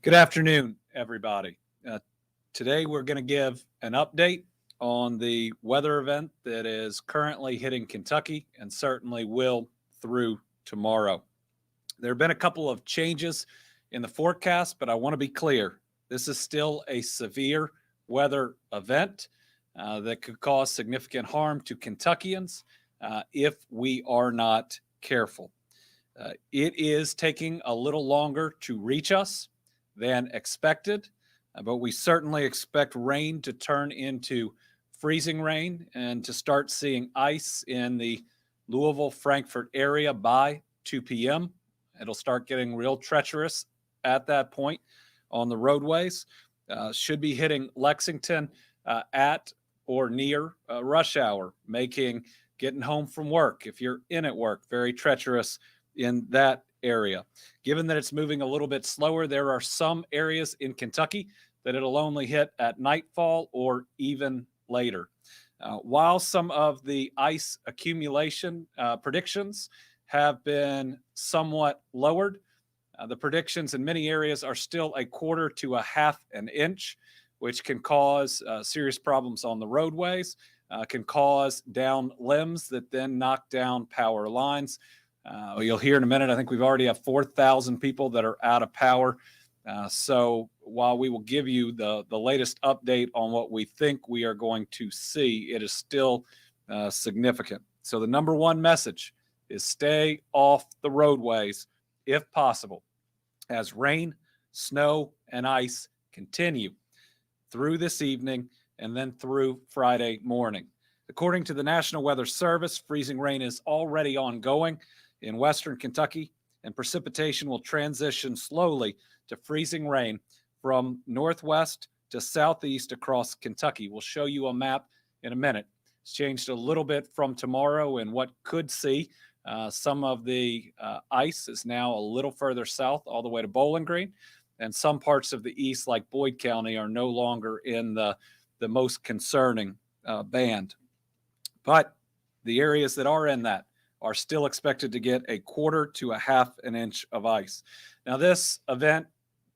Good afternoon, everybody. Today we're going to give an update on the weather event that is currently hitting Kentucky and certainly will through tomorrow. There have been a couple of changes in the forecast, but I want to be clear. This is still a severe weather event that could cause significant harm to Kentuckians if we are not careful. It is taking a little longer to reach us than expected, but we certainly expect rain to turn into freezing rain and to start seeing ice in the Louisville, Frankfort area by 2 p.m. It'll start getting real treacherous at that point on the roadways. Should be hitting Lexington at or near rush hour, making getting home from work, if you're in at work, very treacherous in that area. Given that it's moving a little bit slower, there are some areas in Kentucky that it'll only hit at nightfall or even later. While some of the ice accumulation predictions have been somewhat lowered, the predictions in many areas are still a quarter to a half an inch, which can cause serious problems on the roadways, can cause down limbs that then knock down power lines. You'll hear in a minute, I think we've already have 4,000 people that are out of power. So while we will give you the latest update on what we think we are going to see, it is still significant. So the number one message is stay off the roadways if possible, as rain, snow, and ice continue through this evening and then through Friday morning. According to the National Weather Service, freezing rain is already ongoing in western Kentucky, and precipitation will transition slowly to freezing rain from northwest to southeast across Kentucky. We'll show you a map in a minute. It's changed a little bit from tomorrow and what could see. Some of the ice is now a little further south, all the way to Bowling Green, and some parts of the east, like Boyd County, are no longer in the most concerning band. But the areas that are in that are still expected to get a quarter to a half an inch of ice. Now, this event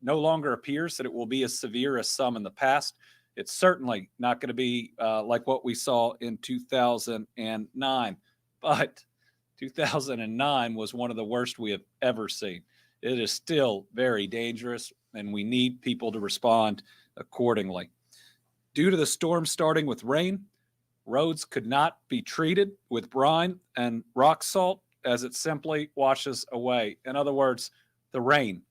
no longer appears that it will be as severe as some in the past. It's certainly not going to be like what we saw in 2009, but 2009 was one of the worst we have ever seen. It is still very dangerous, and we need people to respond accordingly. Due to the storm starting with rain, roads could not be treated with brine and rock salt as it simply washes away. In other words, the rain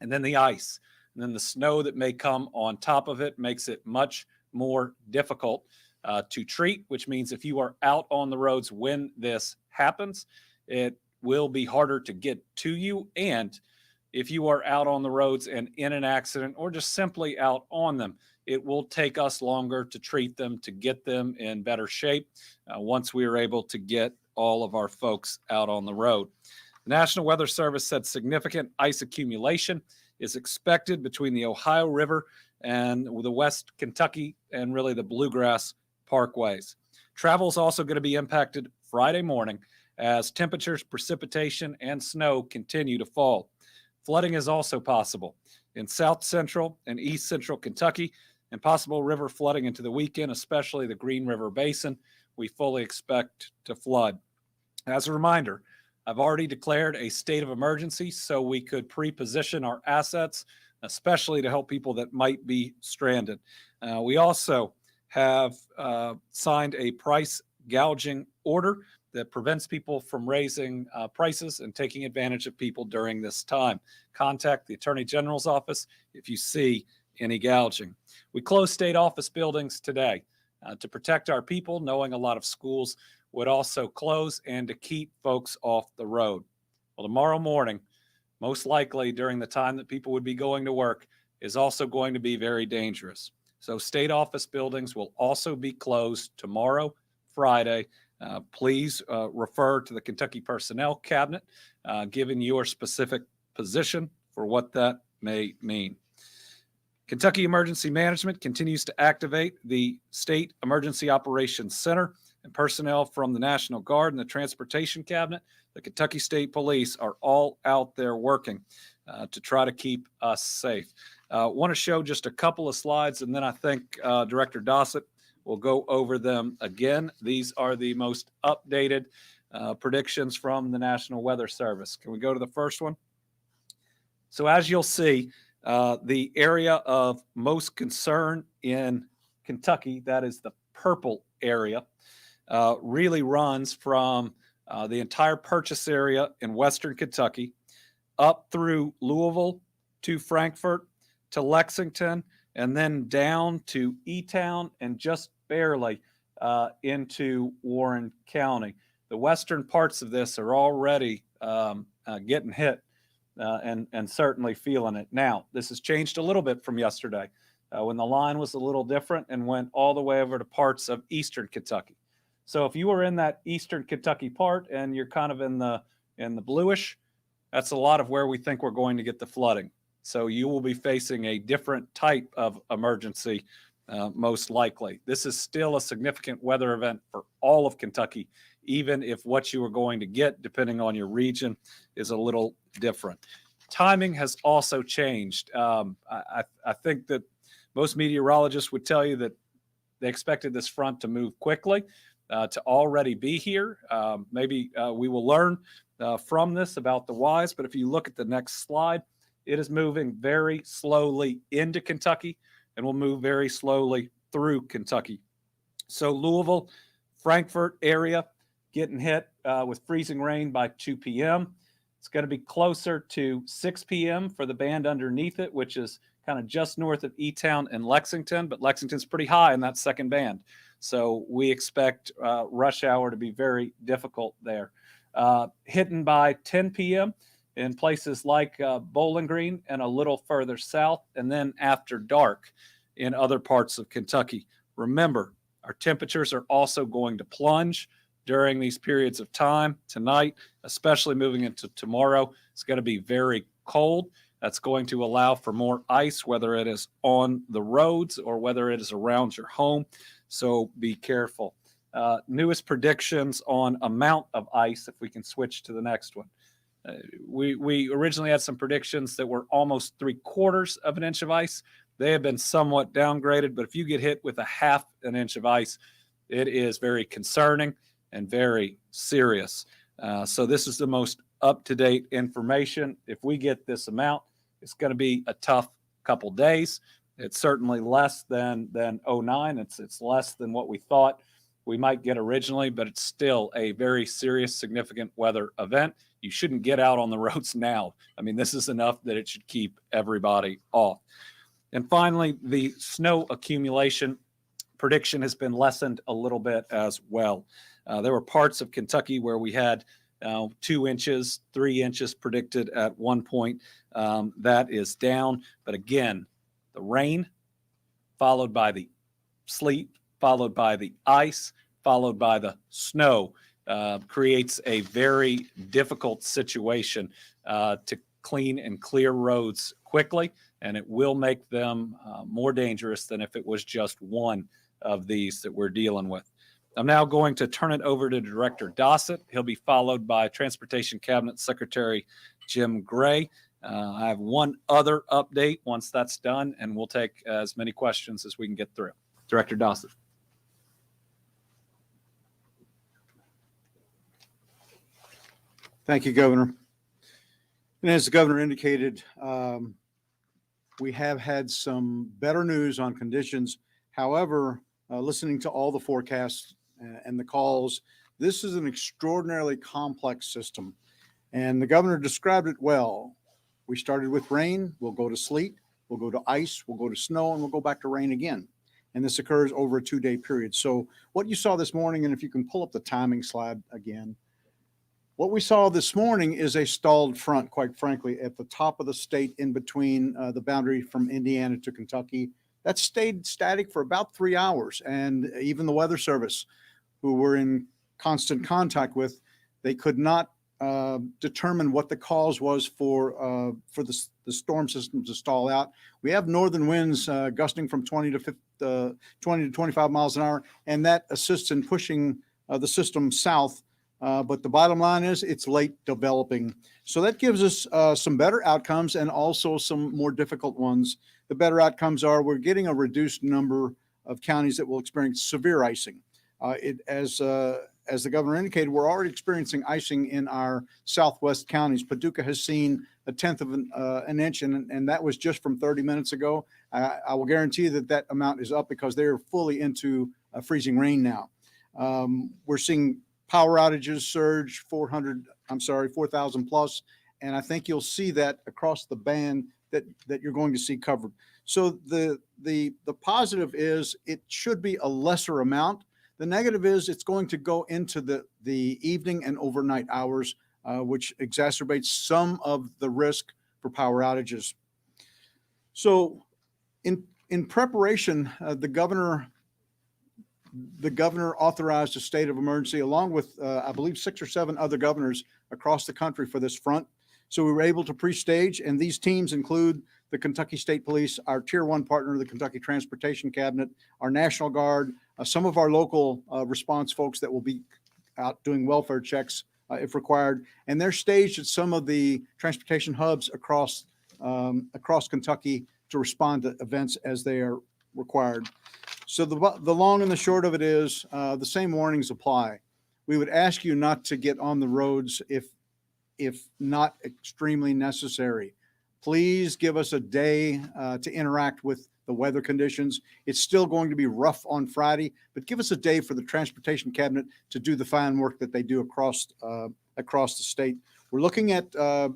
and then the ice and then the snow that may come on top of it makes it much more difficult to treat, which means if you are out on the roads when this happens, it will be harder to get to you. And if you are out on the roads and in an accident or just simply out on them, it will take us longer to treat them, to get them in better shape once we are able to get all of our folks out on the road. The National Weather Service said significant ice accumulation is expected between the Ohio River and the West Kentucky and really the Bluegrass Parkways. Travel is also going to be impacted Friday morning as temperatures, precipitation, and snow continue to fall. Flooding is also possible in south central and east central Kentucky, and possible river flooding into the weekend, especially the Green River Basin. We fully expect to flood. As a reminder, I've already declared a state of emergency so we could pre-position our assets, especially to help people that might be stranded. We also have signed a price gouging order that prevents people from raising prices and taking advantage of people during this time. Contact the Attorney General's office if you see any gouging. We closed state office buildings today to protect our people, knowing a lot of schools would also close and to keep folks off the road. Well, tomorrow morning, most likely during the time that people would be going to work, is also going to be very dangerous. So state office buildings will also be closed tomorrow, Friday. Please refer to the Kentucky Personnel Cabinet, given your specific position for what that may mean. Kentucky Emergency Management continues to activate the State Emergency Operations Center, and personnel from the National Guard and the Transportation Cabinet, the Kentucky State Police are all out there working. to try to keep us safe. Want to show just a couple of slides, and then I think Director Dossett will go over them again. These are the most updated predictions from the National Weather Service. Can we go to the first one? So as you'll see, the area of most concern in Kentucky, that is the purple area, really runs from the entire purchase area in western Kentucky up through Louisville to Frankfort to Lexington, and then down to E-Town and just barely into Warren County. The western parts of this are already getting hit and certainly feeling it. Now, this has changed a little bit from yesterday when the line was a little different and went all the way over to parts of eastern Kentucky. So if you were in that eastern Kentucky part and you're kind of in the bluish, that's a lot of where we think we're going to get the flooding. So you will be facing a different type of emergency, most likely. This is still a significant weather event for all of Kentucky, even if what you are going to get, depending on your region, is a little different. Timing has also changed. I think that most meteorologists would tell you that they expected this front to move quickly, to already be here. Maybe we will learn from this about the whys, but if you look at the next slide, it is moving very slowly into Kentucky and will move very slowly through Kentucky. So Louisville, Frankfort area getting hit with freezing rain by 2 p.m. It's going to be closer to 6 p.m. for the band underneath it, which is kind of just north of E-Town and Lexington, but Lexington's pretty high in that second band. So we expect rush hour to be very difficult there. Hitting by 10 p.m. in places like Bowling Green and a little further south, and then after dark in other parts of Kentucky. Remember, our temperatures are also going to plunge during these periods of time. Tonight, especially moving into tomorrow, it's going to be very cold. That's going to allow for more ice, whether it is on the roads or whether it is around your home. So be careful. Newest predictions on amount of ice, if we can switch to the next one. We originally had some predictions that were almost 3/4 of an inch of ice. They have been somewhat downgraded, but if you get hit with a 1/2 an inch of ice, it is very concerning and very serious. So this is the most up-to-date information. If we get this amount, it's going to be a tough couple days. It's certainly less than 09. It's less than what we thought we might get originally, but it's still a very serious, significant weather event. You shouldn't get out on the roads now. I mean, this is enough that it should keep everybody off. And finally, the snow accumulation prediction has been lessened a little bit as well. There were parts of Kentucky where we had 2 inches, 3 inches predicted at one point. That is down. But again, the rain followed by the sleet, followed by the ice, followed by the snow creates a very difficult situation to clean and clear roads quickly, and it will make them more dangerous than if it was just one of these that we're dealing with. I'm now going to turn it over to Director Dossett. He'll be followed by Transportation Cabinet Secretary Jim Gray. I have one other update once that's done, and we'll take as many questions as we can get through. Director Dossett. Thank you, Governor. And as the Governor indicated, we have had some better news on conditions. However, listening to all the forecasts and the calls, this is an extraordinarily complex system. And the Governor described it well. We started with rain, we'll go to sleet, we'll go to ice, we'll go to snow, and we'll go back to rain again. And this occurs over a 2-day period. So what you saw this morning, and if you can pull up the timing slide again, what we saw this morning is a stalled front, quite frankly, at the top of the state in between the boundary from Indiana to Kentucky. That stayed static for about 3 hours. And even the Weather Service, who we're in constant contact with, they could not determine what the cause was for the storm system to stall out. We have northern winds gusting from 20 to 25 miles an hour, and that assists in pushing the system south But the bottom line is it's late developing. So that gives us some better outcomes and also some more difficult ones. The better outcomes are we're getting a reduced number of counties that will experience severe icing. As the governor indicated, we're already experiencing icing in our southwest counties. Paducah has seen a tenth of an inch, and that was just from 30 minutes ago. I will guarantee you that amount is up because they're fully into freezing rain now. We're seeing power outages surge 4,000 plus, and I think you'll see that across the band that you're going to see covered. So the positive is it should be a lesser amount. The negative is it's going to go into the evening and overnight hours, which exacerbates some of the risk for power outages. So in preparation, the governor authorized a state of emergency along with, I believe, 6 or 7 other governors across the country for this front. So we were able to pre-stage, and these teams include the Kentucky State Police, our Tier 1 partner, the Kentucky Transportation Cabinet, our National Guard, some of our local response folks that will be out doing welfare checks if required. And they're staged at some of the transportation hubs across Kentucky to respond to events as they are required. So the long and the short of it is the same warnings apply. We would ask you not to get on the roads if not extremely necessary. Please give us a day to interact with the weather conditions. It's still going to be rough on Friday, but give us a day for the Transportation Cabinet to do the fine work that they do across the state. We're looking at a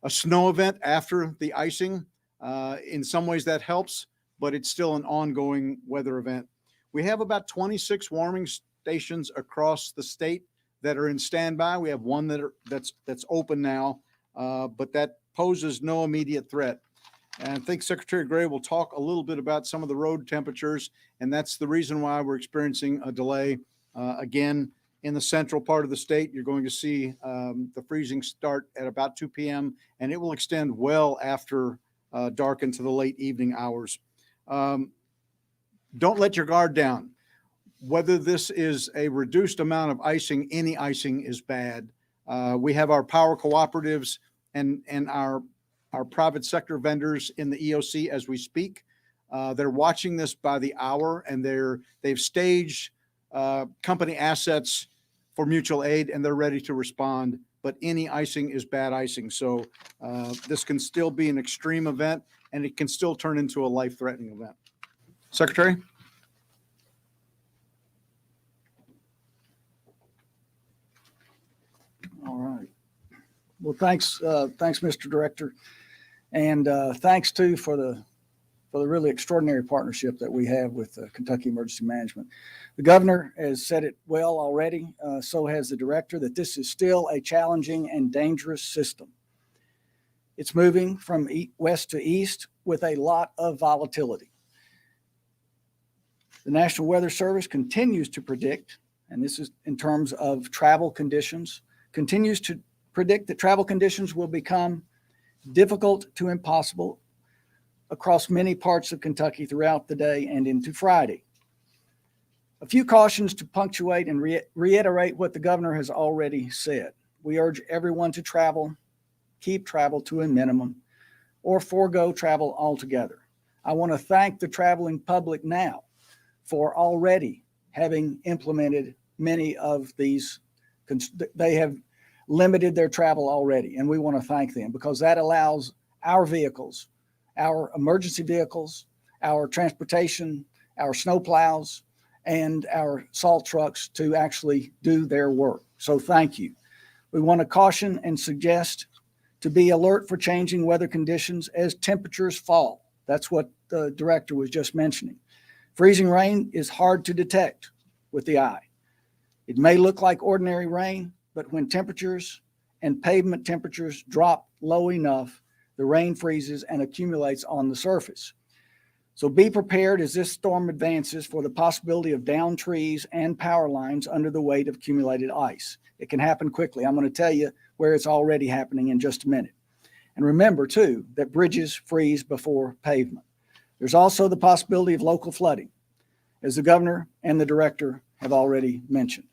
snow event after the icing. In some ways that helps, but it's still an ongoing weather event. We have about 26 warming stations across the state that are in standby. We have one that's open now, but that poses no immediate threat. And I think Secretary Gray will talk a little bit about some of the road temperatures, and that's the reason why we're experiencing a delay. Again, in the central part of the state, you're going to see the freezing start at about 2 p.m., and it will extend well after dark into the late evening hours. Don't let your guard down. Whether this is a reduced amount of icing, any icing is bad. We have our power cooperatives and our private sector vendors in the EOC as we speak. They're watching this by the hour, and they've staged company assets for mutual aid, and they're ready to respond. But any icing is bad icing. So this can still be an extreme event, and it can still turn into a life-threatening event. Secretary? All right. Well, thanks, Mr. Director, and thanks too for the really extraordinary partnership that we have with Kentucky Emergency Management. The governor has said it well already. So has the director, that this is still a challenging and dangerous system. It's moving from west to east with a lot of volatility. The National Weather Service continues to predict, and this is in terms of travel conditions, continues to predict that travel conditions will become difficult to impossible across many parts of Kentucky throughout the day and into Friday. A few cautions to punctuate and reiterate what the governor has already said. We urge everyone to travel, keep travel to a minimum, or forego travel altogether. I want to thank the traveling public now for already having implemented many of these. They have limited their travel already, and we want to thank them because that allows our vehicles, our emergency vehicles, our transportation, our snow plows, and our salt trucks to actually do their work. So thank you. We want to caution and suggest to be alert for changing weather conditions as temperatures fall. That's what the director was just mentioning. Freezing rain is hard to detect with the eye. It may look like ordinary rain, but when temperatures and pavement temperatures drop low enough, the rain freezes and accumulates on the surface. So be prepared as this storm advances for the possibility of downed trees and power lines under the weight of accumulated ice. It can happen quickly. I'm going to tell you where it's already happening in just a minute. And remember, too, that bridges freeze before pavement. There's also the possibility of local flooding, as the governor and the director have already mentioned.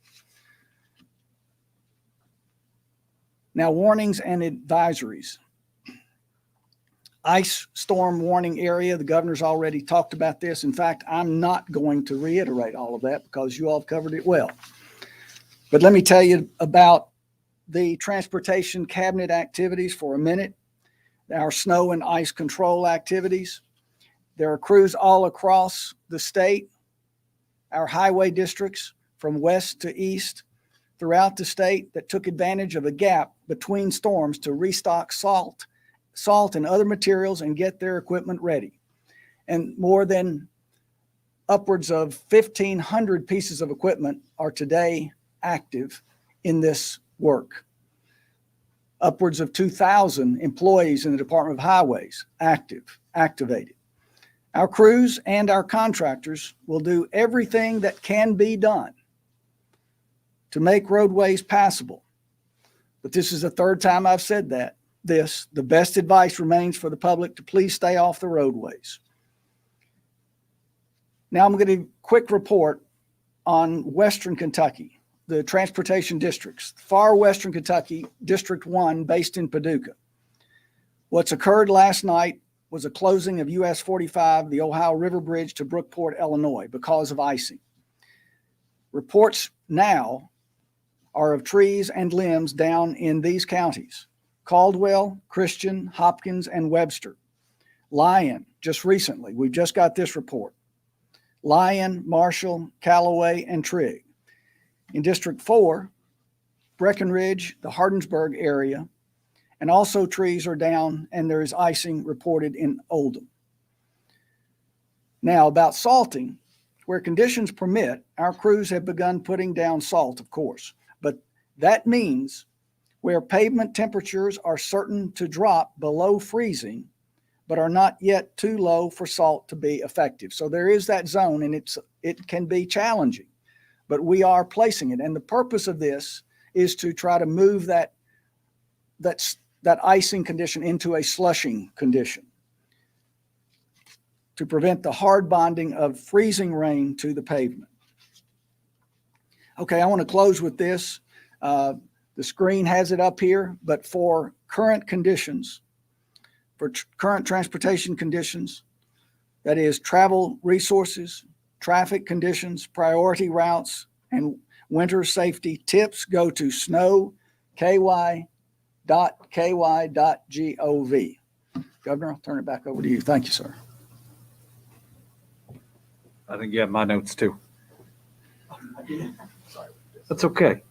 Now, warnings and advisories. Ice storm warning area, the governor's already talked about this. In fact, I'm not going to reiterate all of that because you all have covered it well. But let me tell you about the transportation cabinet activities for a minute, our snow and ice control activities. There are crews all across the state, our highway districts from west to east throughout the state that took advantage of a gap between storms to restock salt and other materials and get their equipment ready. And more than upwards of 1,500 pieces of equipment are today active in this work. Upwards of 2,000 employees in the Department of Highways activated. Our crews and our contractors will do everything that can be done to make roadways passable. But this is the third time I've said that. The best advice remains for the public to please stay off the roadways. Now I'm going to do a quick report on Western Kentucky, the transportation districts. Far Western Kentucky, District 1, based in Paducah. What's occurred last night was a closing of US 45, the Ohio River Bridge to Brookport, Illinois, because of icing. Reports now are of trees and limbs down in these counties: Caldwell, Christian, Hopkins, and Webster. Lyon, just recently, we just got this report. Lyon, Marshall, Callaway, and Trigg. In District 4, Breckenridge, the Hardinsburg area, and also trees are down and there is icing reported in Oldham. Now about salting, where conditions permit, our crews have begun putting down salt, of course, but that means where pavement temperatures are certain to drop below freezing, but are not yet too low for salt to be effective. So there is that zone, and it can be challenging, but we are placing it. And the purpose of this is to try to move that icing condition into a slushing condition to prevent the hard bonding of freezing rain to the pavement. Okay, I want to close with this. The screen has it up here, but for current conditions, current transportation conditions, that is travel resources, traffic conditions, priority routes, and winter safety tips, go to snow.ky.gov. Governor, I'll turn it back over to you. Thank you, sir. I think you have my notes too. I did. Sorry. That's okay.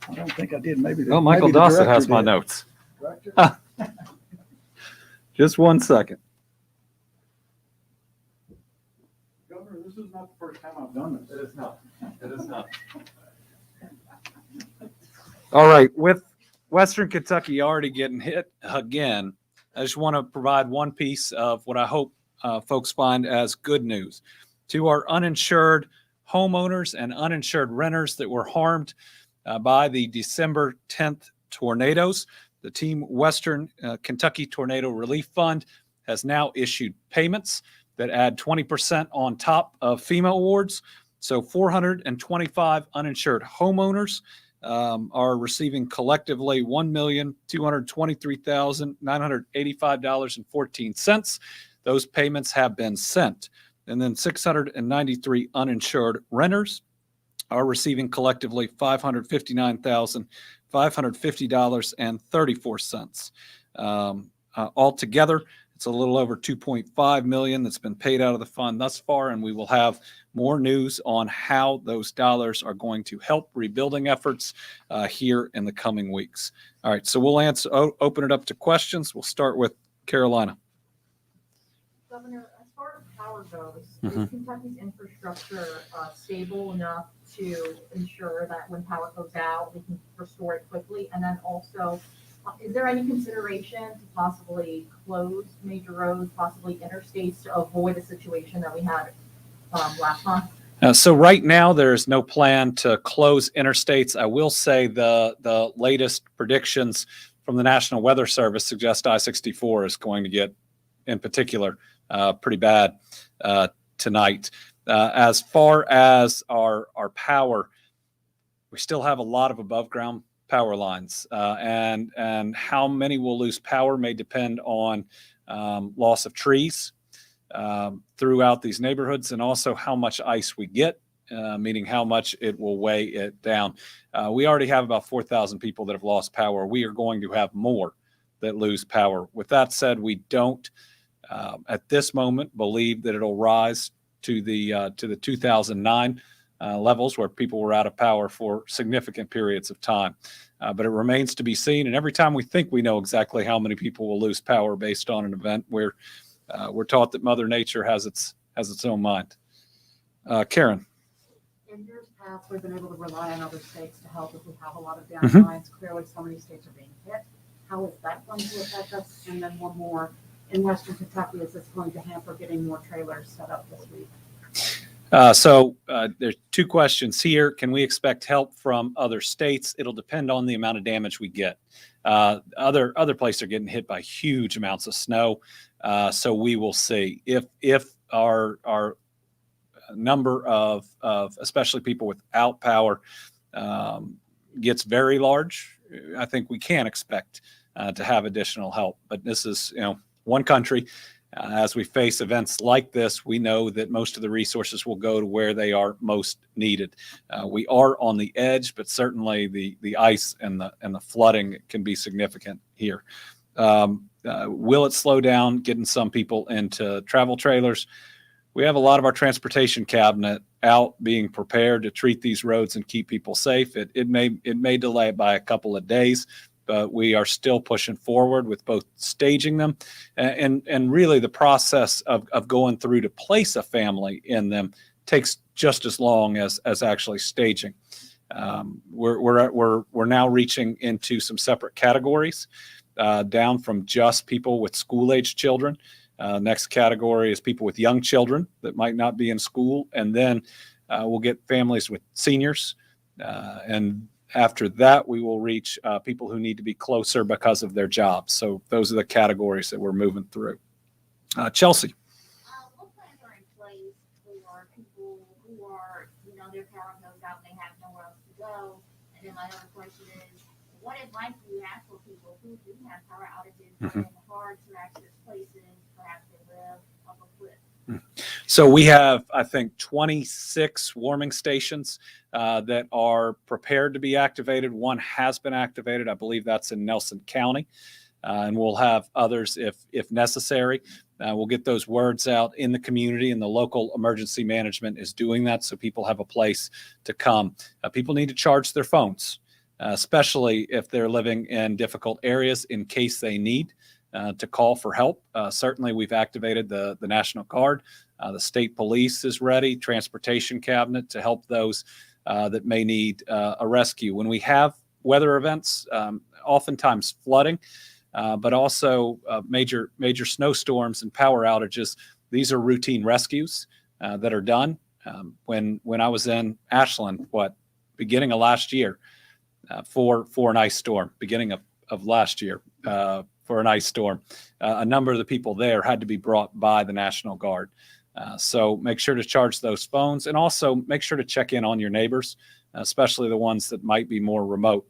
I don't think I did. Maybe Oh, Michael Dossett has my notes. Just 1 second. Governor, this is not the first time I've done this. It is not. It is not. All right. With Western Kentucky already getting hit again, I just want to provide one piece of what I hope folks find as good news. To our uninsured homeowners and uninsured renters that were harmed by the December 10th tornadoes, the Team Western Kentucky Tornado Relief Fund has now issued payments that add 20% on top of FEMA awards. So 425 uninsured homeowners are receiving collectively $1,223,985.14. Those payments have been sent. And then 693 uninsured renters are receiving collectively $559,550.34. Altogether, it's a little over $2.5 million that's been paid out of the fund thus far, and we will have more news on how those dollars are going to help rebuilding efforts here in the coming weeks. All right, so we'll open it up to questions. We'll start with Carolina. Governor, as far as power goes, is Kentucky's infrastructure stable enough to ensure that when power goes out, we can restore it quickly? And then also, is there any consideration to possibly close major roads, possibly interstates, to avoid a situation that we had last month? So right now, there's no plan to close interstates. I will say the latest predictions from the National Weather Service suggest I-64 is going to get, in particular, pretty bad tonight. As far as our power, we still have a lot of above ground power lines, and how many will lose power may depend on loss of trees throughout these neighborhoods, and also how much ice we get, meaning how much it will weigh it down. We already have about 4,000 people that have lost power. We are going to have more that lose power. With that said, we don't at this moment believe that it'll rise to the 2009 levels where people were out of power for significant periods of time. But it remains to be seen. And every time we think we know exactly how many people will lose power based on an event, we're taught that Mother Nature has its own mind. Karen. In years past, we've been able to rely on other states to help if we have a lot of down lines. Clearly, so many states are being hit. How is that going to affect us? And then one more, in Western Kentucky, is this going to hamper getting more trailers set up this week? So there's two questions here. Can we expect help from other states? It'll depend on the amount of damage we get. Other places are getting hit by huge amounts of snow. So we will see if our number of especially people without power gets very large. I think we can expect to have additional help. But this is, one country. As we face events like this, we know that most of the resources will go to where they are most needed. We are on the edge, but certainly the ice and the flooding can be significant here. Will it slow down getting some people into travel trailers? We have a lot of our transportation cabinet out being prepared to treat these roads and keep people safe. It may delay it by a couple of days, but we are still pushing forward with both staging them and really the process of going through to place a family in them takes just as long as actually staging. We're now reaching into some separate categories, down from just people with school-aged children. Next category is people with young children that might not be in school, and then we'll get families with seniors, and after that, we will reach people who need to be closer because of their jobs. So those are the categories that we're moving through. Chelsea. What plans are in place for people who are, their power goes out and they have nowhere else to go? And then my other question is, what advice do you have for people who do have power outages and hard to access places, perhaps they live up a cliff? So we have, I think, 26 warming stations that are prepared to be activated. One has been activated. I believe that's in Nelson County. And we'll have others if necessary. We'll get those words out in the community, and the local emergency management is doing that so people have a place to come. People need to charge their phones, especially if they're living in difficult areas in case they need to call for help. Certainly, we've activated the National Guard. The state police is ready, transportation cabinet to help those that may need a rescue. When we have weather events, oftentimes flooding, but also major snowstorms and power outages, these are routine rescues that are done. When I was in Ashland, beginning of last year, for an ice storm, beginning of last year, for an ice storm, a number of the people there had to be brought by the National Guard. So make sure to charge those phones, and also make sure to check in on your neighbors, especially the ones that might be more remote.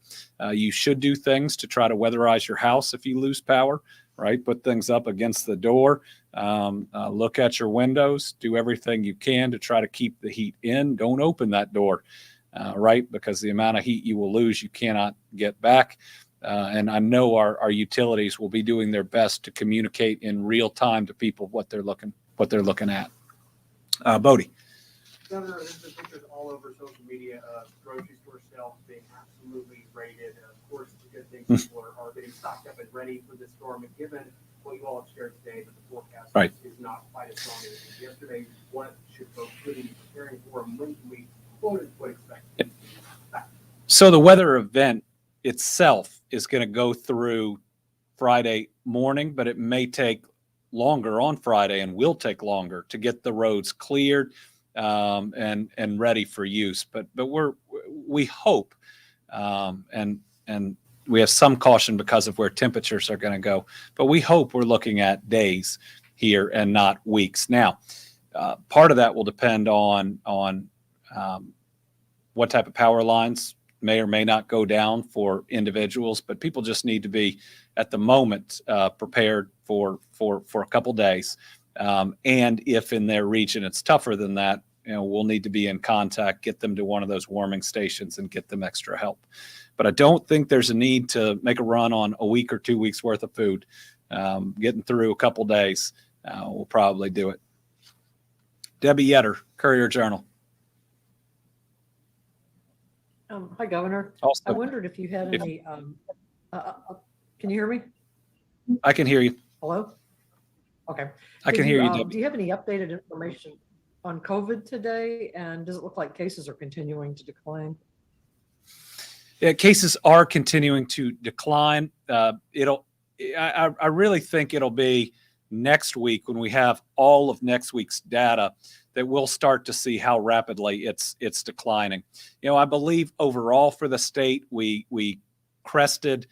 You should do things to try to weatherize your house if you lose power, right? Put things up against the door, look at your windows, do everything you can to try to keep the heat in. Don't open that door, right? Because the amount of heat you will lose, you cannot get back. And I know our utilities will be doing their best to communicate in real time to people what they're looking at. Bodie. Governor, there's been pictures all over social media of grocery store shelves being absolutely raided. And of course, it's a good thing people are getting stocked up and ready for this storm. And given what you all have shared today, that the forecast is not quite as strong as it was yesterday, what should folks really be preparing for, and when can we quote unquote expect? So the weather event itself is going to go through Friday morning, but it may take longer on Friday and will take longer to get the roads cleared and ready for use. But we hope, and we have some caution because of where temperatures are going to go, but we hope we're looking at days here and not weeks. Now, part of that will depend on what type of power lines may or may not go down for individuals, but people just need to be at the moment prepared for a couple days. And if in their region it's tougher than that, we'll need to be in contact, get them to one of those warming stations and get them extra help. But I don't think there's a need to make a run on a week or 2 weeks worth of food. Getting through a couple days, we'll probably do it. Debbie Yetter, Courier Journal. Hi, Governor. Also, I wondered if you had If- any, can you hear me? I can hear you. Hello? Okay. I can Did hear you, Do Debbie. you have any updated information on COVID today? And does it look like cases are continuing to decline? Yeah, cases are continuing to decline. I really think it'll be next week when we have all of next week's data that we'll start to see how rapidly it's declining. I believe overall for the state, we crested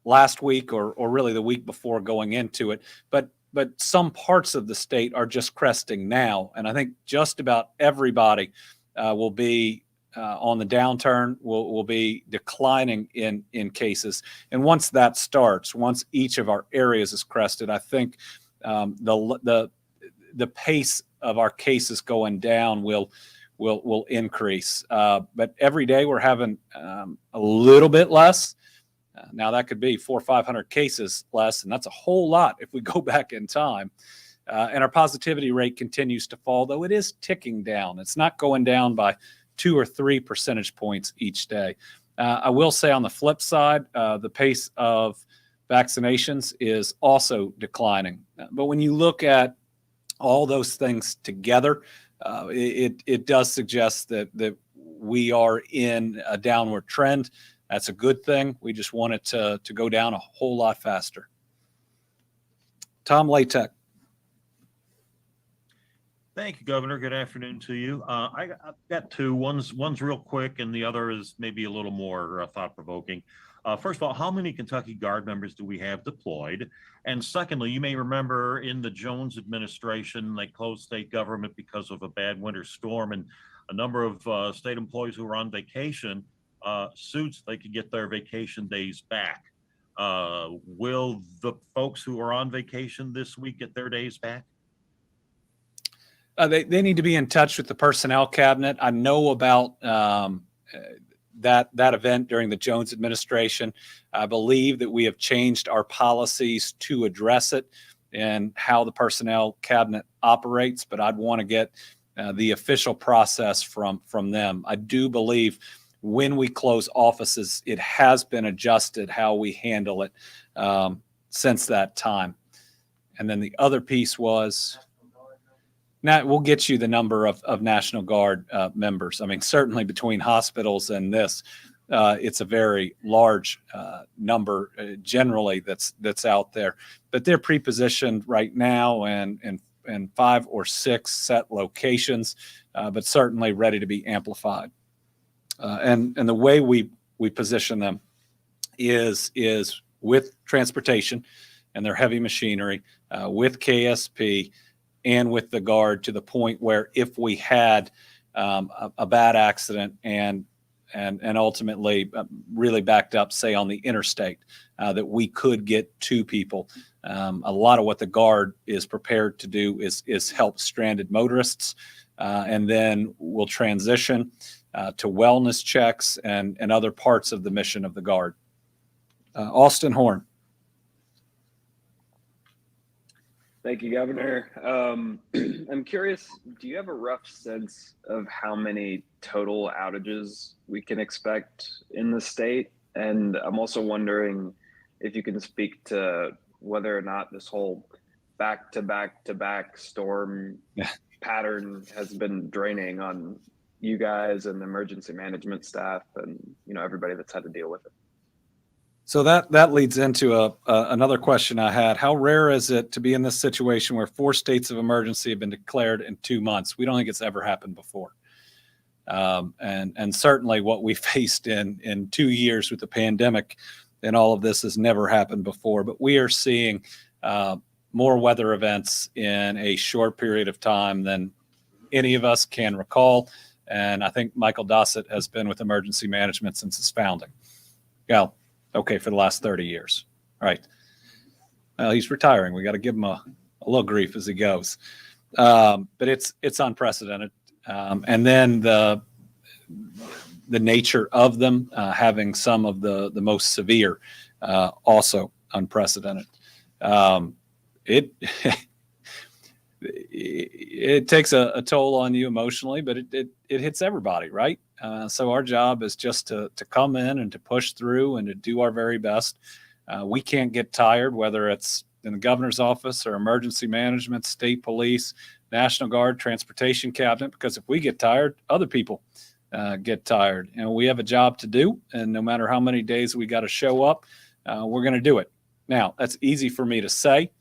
last week or really the week before going into it, but some parts of the state are just cresting now, and I think just about everybody will be on the downturn, will be declining in cases. And once that starts, once each of our areas is crested, I think the pace of our cases going down will increase. But every day we're having a little bit less. Now that could be 400 or 500 cases less, and that's a whole lot if we go back in time. And our positivity rate continues to fall, though it is ticking down. It's not going down by 2 or 3 percentage points each day. I will say on the flip side, the pace of vaccinations is also declining. But when you look at all those things together, it does suggest that we are in a downward trend. That's a good thing. We just want it to go down a whole lot faster. Tom Latek. Thank you, Governor. Good afternoon to you. I've got two. One's real quick, and the other is maybe a little more thought-provoking. First of all, how many Kentucky Guard members do we have deployed? And secondly, you may remember in the Jones administration, they closed state government because of a bad winter storm, and a number of state employees who were on vacation sued so they could get their vacation days back. Will the folks who are on vacation this week get their days back? They need to be in touch with the personnel cabinet. I know about that event during the Jones administration. I believe that we have changed our policies to address it and how the personnel cabinet operates, but I'd want to get the official process from them. I do believe when we close offices, it has been adjusted how we handle it since that time. And then the other piece was, now we'll get you the number of National Guard members. I mean, certainly between hospitals and this, it's a very large number generally that's out there. But they're pre-positioned right now and 5 or 6 set locations, but certainly ready to be amplified. And the way we position them is with transportation and their heavy machinery, with KSP, and with the Guard, to the point where if we had a bad accident and ultimately really backed up, say on the interstate, that we could get 2 people. A lot of what the Guard is prepared to do is help stranded motorists, and then we'll transition to wellness checks and other parts of the mission of the Guard. Austin Horn. Thank you, Governor. I'm curious, do you have a rough sense of how many total outages we can expect in the state? And I'm also wondering if you can speak to whether or not this whole back-to-back-to-back storm pattern has been draining on you guys and the emergency management staff and everybody that's had to deal with it. So that leads into another question I had. How rare is it to be in this situation where 4 states of emergency have been declared in 2 months? We don't think it's ever happened before. And certainly what we faced in 2 years with the pandemic and all of this has never happened before. But we are seeing more weather events in a short period of time than any of us can recall. And I think Michael Dossett has been with emergency management since its founding. Okay, for the last 30 years. Right. Well, he's retiring. We got to give him a little grief as he goes. But it's unprecedented. And then the nature of them, having some of the most severe, also unprecedented. It it takes a toll on you emotionally, but it hits everybody, right? So our job is just to come in and to push through and to do our very best. We can't get tired, whether it's in the governor's office or emergency management, state police, National Guard, transportation cabinet, because if we get tired, other people get tired. We have a job to do, and no matter how many days we got to show up, we're going to do it. Now, that's easy for me to say.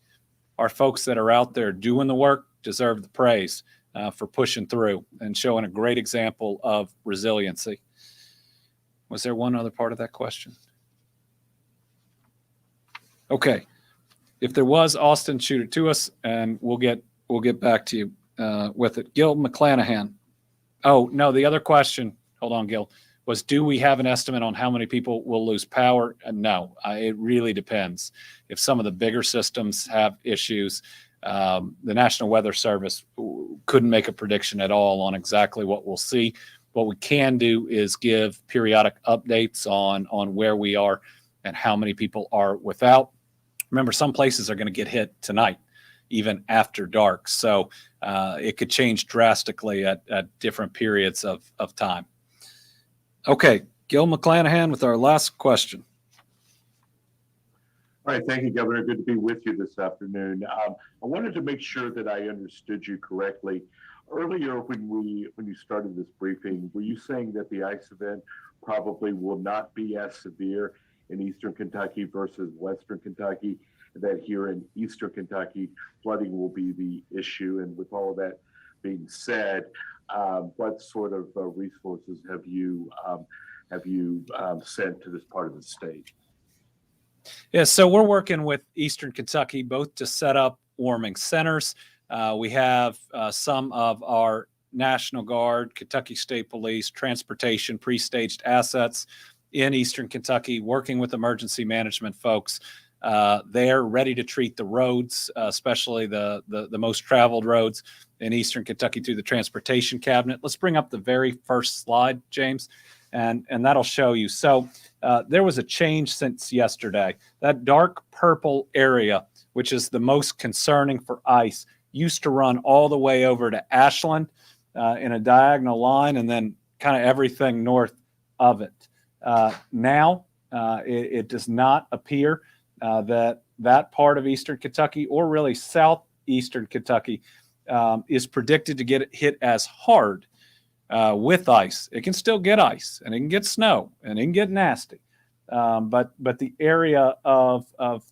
Our folks that are out there doing the work deserve the praise for pushing through and showing a great example of resiliency. Was there one other part of that question? Okay. If there was, Austin, shoot it to us, and we'll get back to you with it. Gil McClanahan. Oh, no, the other question, hold on, Gil, was do we have an estimate on how many people will lose power? No, it really depends. If some of the bigger systems have issues, the National Weather Service couldn't make a prediction at all on exactly what we'll see. What we can do is give periodic updates on where we are and how many people are without. Remember, some places are going to get hit tonight, even after dark. So it could change drastically at different periods of time. Okay, Gil McClanahan with our last question. All right, thank you, Governor. Good to be with you this afternoon. I wanted to make sure that I understood you correctly. Earlier, when you started this briefing, were you saying that the ice event probably will not be as severe in Eastern Kentucky versus Western Kentucky, that here in Eastern Kentucky, flooding will be the issue? And with all of that being said, what sort of resources have you sent to this part of the state? Yeah, so we're working with Eastern Kentucky both to set up warming centers. We have some of our National Guard, Kentucky State Police, transportation, pre-staged assets in Eastern Kentucky, working with emergency management folks. They're ready to treat the roads, especially the most traveled roads in Eastern Kentucky through the transportation cabinet. Let's bring up the very first slide, James, and that'll show you. So there was a change since yesterday. That dark purple area, which is the most concerning for ice, used to run all the way over to Ashland in a diagonal line, and then kind of everything north of it. Now it does not appear that part of Eastern Kentucky, or really southeastern Kentucky, is predicted to get hit as hard with ice. It can still get ice, and it can get snow, and it can get nasty. But the area of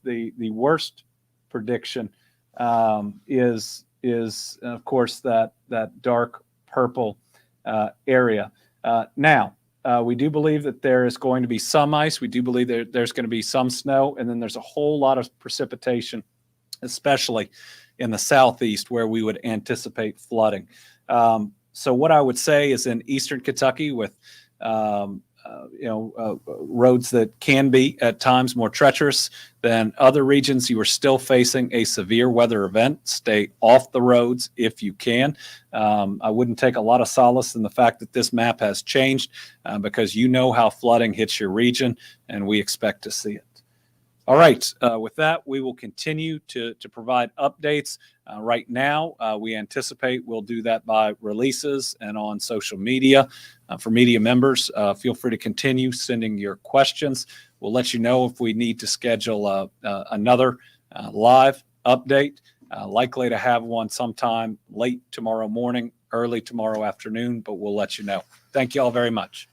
the worst prediction is of course that dark purple area. Now, we do believe that there is going to be some ice. We do believe there's going to be some snow, and then there's a whole lot of precipitation, especially in the southeast, where we would anticipate flooding. So what I would say is in Eastern Kentucky, with roads that can be at times more treacherous than other regions, you are still facing a severe weather event. Stay off the roads if you can. I wouldn't take a lot of solace in the fact that this map has changed because you know how flooding hits your region, and we expect to see it. All right, with that, we will continue to provide updates. Right now, we anticipate we'll do that by releases and on social media. For media members, feel free to continue sending your questions. We'll let you know if we need to schedule another live update, likely to have one sometime late tomorrow morning, early tomorrow afternoon, but we'll let you know. Thank you all very much.